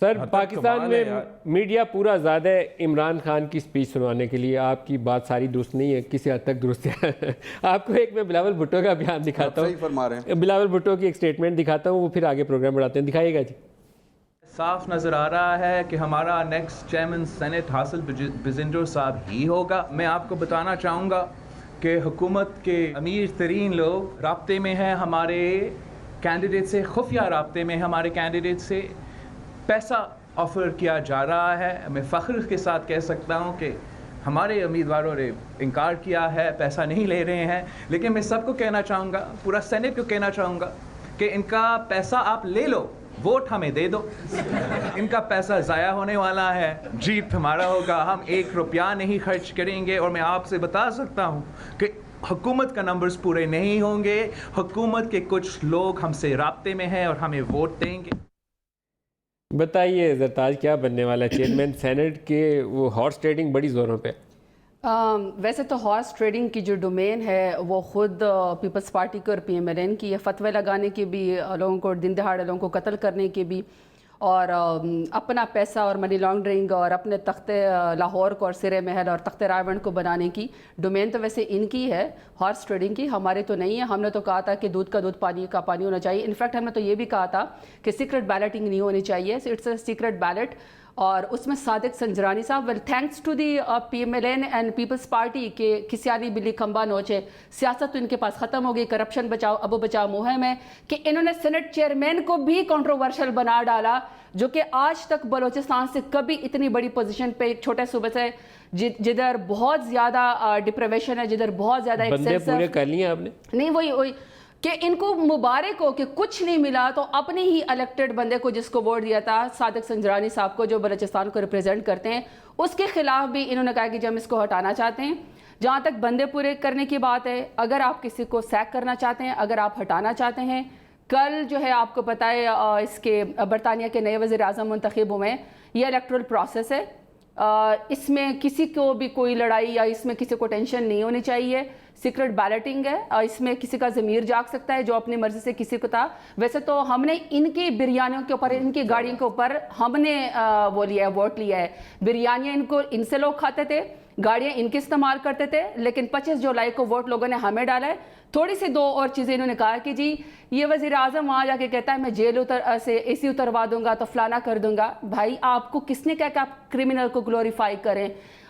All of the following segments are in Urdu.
سر پاکستان میں میڈیا پورا آزاد ہے عمران خان کی سپیچ سنوانے کے لیے. آپ کی بات ساری درست نہیں ہے, کسی حد تک درست ہے. آپ کو ایک میں بلاول بھٹو کا بیان دکھاتا ہوں, صحیح فرما رہے ہیں. بلاول بھٹو کی ایک سٹیٹمنٹ دکھاتا ہوں, وہ پھر آگے پروگرام بڑھاتے ہیں. دکھائیے گا جی. صاف نظر آ رہا ہے کہ ہمارا نیکسٹ چیئرمین سینٹ حاصل بزندر صاحب ہی ہوگا. میں آپ کو بتانا چاہوں گا کہ حکومت کے امیر ترین لوگ رابطے میں ہیں ہمارے کینڈیڈیٹ سے, خفیہ رابطے میں ہمارے کینڈیڈیٹ سے. پیسہ آفر کیا جا رہا ہے. میں فخر کے ساتھ کہہ سکتا ہوں کہ ہمارے امیدواروں نے انکار کیا ہے, پیسہ نہیں لے رہے ہیں. لیکن میں سب کو کہنا چاہوں گا, پورا سینٹ کو کہنا چاہوں گا کہ ان کا پیسہ آپ لے لو, ووٹ ہمیں دے دو. ان کا پیسہ ضائع ہونے والا ہے, جیت ہمارا ہوگا. ہم 1 روپیہ نہیں خرچ کریں گے. اور میں آپ سے بتا سکتا ہوں کہ حکومت کا نمبرز پورے نہیں ہوں گے. حکومت کے کچھ لوگ ہم سے رابطے میں ہیں اور ہمیں ووٹ دیں گے. بتائیے زرتاج کیا بننے والا ہے چیئرمین سینٹ کے؟ وہ ہارس ٹریڈنگ بڑی زوروں پہ. ویسے تو ہارس ٹریڈنگ کی جو ڈومین ہے وہ خود پیپلز پارٹی کی اور پی ایم ایل این کی ہے. فتوے لگانے کی بھی, لوگوں کو دن دہاڑے لوگوں کو قتل کرنے کی بھی, اور اپنا پیسہ اور منی لانڈرنگ اور اپنے تخت لاہور کو اور سرے محل اور تخت رائے کو بنانے کی ڈومین تو ویسے ان کی ہے, ہارس ٹریڈنگ کی. ہمارے تو نہیں ہے. ہم نے تو کہا تھا کہ دودھ کا دودھ پانی کا پانی ہونا چاہیے. انفیکٹ ہم نے تو یہ بھی کہا تھا کہ سیکرٹ بیلٹنگ نہیں ہونی چاہیے. It's a secret ballot. اور اس میں صادق سنجرانی صاحب, well thanks to the P M L N and Peoples Party کہ کسی آلی بلی کھمبا نوچے. سیاست تو ان کے پاس ختم ہو گئی. کرپشن بچاؤ ابو بچاؤ مہم ہے کہ انہوں نے سینٹ چیئرمین کو بھی کنٹروورشل بنا ڈالا, جو کہ آج تک بلوچستان سے کبھی اتنی بڑی پوزیشن پہ ایک چھوٹے صوبے سے جدھر بہت زیادہ ڈپریویشن ہے, جدھر بہت زیادہ بندے پورے کر لیے آپ نے. نہیں وہی کہ ان کو مبارک ہو کہ کچھ نہیں ملا تو اپنے ہی الیکٹڈ بندے کو جس کو ووٹ دیا تھا صادق سنجرانی صاحب کو, جو بلوچستان کو ریپرزینٹ کرتے ہیں, اس کے خلاف بھی انہوں نے کہا کہ ہم اس کو ہٹانا چاہتے ہیں. جہاں تک بندے پورے کرنے کی بات ہے, اگر آپ کسی کو سیک کرنا چاہتے ہیں, اگر آپ ہٹانا چاہتے ہیں, کل جو ہے آپ کو پتہ ہے اس کے برطانیہ کے نئے وزیر اعظم منتخب ہوئے. یہ الیکٹرل پروسیس ہے, اس میں کسی کو بھی کوئی لڑائی یا اس میں کسی کو ٹینشن نہیں ہونی چاہیے. سیکرٹ بیلٹنگ ہے, اس میں کسی کا ضمیر جاگ سکتا ہے جو اپنی مرضی سے کسی کو تھا. ویسے تو ہم نے ان کی بریانیوں کے اوپر, ان کی گاڑیوں کے اوپر ہم نے وہ لیا ہے, ووٹ لیا ہے. بریانیاں ان سے لوگ کھاتے تھے, گاڑیاں ان کے استعمال کرتے تھے, لیکن 25 جولائی کو ووٹ لوگوں نے ہمیں ڈالا ہے. تھوڑی سی 2 اور چیزیں انہوں نے کہا کہ جی یہ وزیر اعظم وہاں جا کے کہتا ہے میں جیل سے اے سی اتروا دوں گا تو فلانا کر دوں گا. بھائی آپ کو کس نے کہا کہ آپ کرمنل کو گلوریفائی کریں؟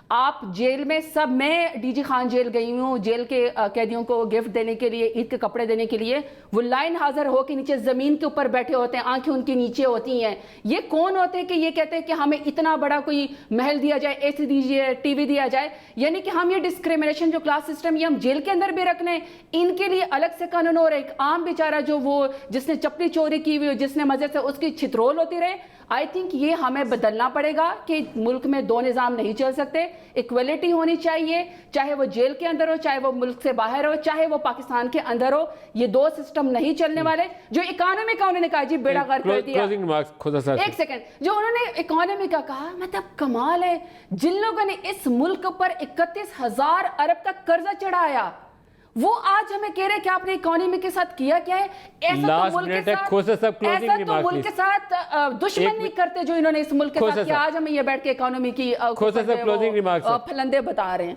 آپ جیل میں سب, میں ڈی جی خان جیل گئی ہوں جیل کے قیدیوں کو گفٹ دینے کے لیے, عید کے کپڑے دینے کے لیے. وہ لائن حاضر ہو کے نیچے زمین کے اوپر بیٹھے ہوتے ہیں, آنکھیں ان کی نیچے ہوتی ہیں. یہ کون ہوتے ہیں کہ یہ کہتے ہیں کہ ہمیں اتنا بڑا کوئی محل دیا جائے, اے سی دیجیے, ٹی وی دیا جائے؟ یعنی کہ ہم یہ ڈسکریمنیشن جو کلاس سسٹم یہ ہم جیل کے اندر بھی رکھنے, ان کے لیے الگ سے قانون. اور ایک عام بیچارہ جو وہ جس نے چپلی چوری کی ہوئی, جس نے مزے سے اس کی چھترول ہوتی رہے. آئی تھنک یہ ہمیں بدلنا پڑے گا کہ ملک میں 2 نظام نہیں چل سکتے. ایکویلٹی ہونی چاہیے, چاہے وہ جیل کے اندر ہو, چاہے وہ ملک سے باہر ہو, چاہے وہ پاکستان کے اندر ہو. یہ 2 سسٹم نہیں چلنے والے. جو اکانومی کا انہوں نے کہا جی بیڑا غرق کر دیا. ایک سیکنڈ, جو انہوں نے اکانومی کا کہا, مطلب کمال ہے. جن لوگوں نے اس ملک پر 31,000 ارب کا قرضہ چڑھایا, وہ آج ہمیں کہہ رہے کہ آپ نے اکانومی کے ساتھ کیا کیا ہے. ایسا تو ملک کے ساتھ دشمن نہیں کرتے جو انہوں نے اس ملک کے ساتھ کیا. آج ہمیں یہ بیٹھ کے اکانومی کی پھلندے بتا رہے ہیں.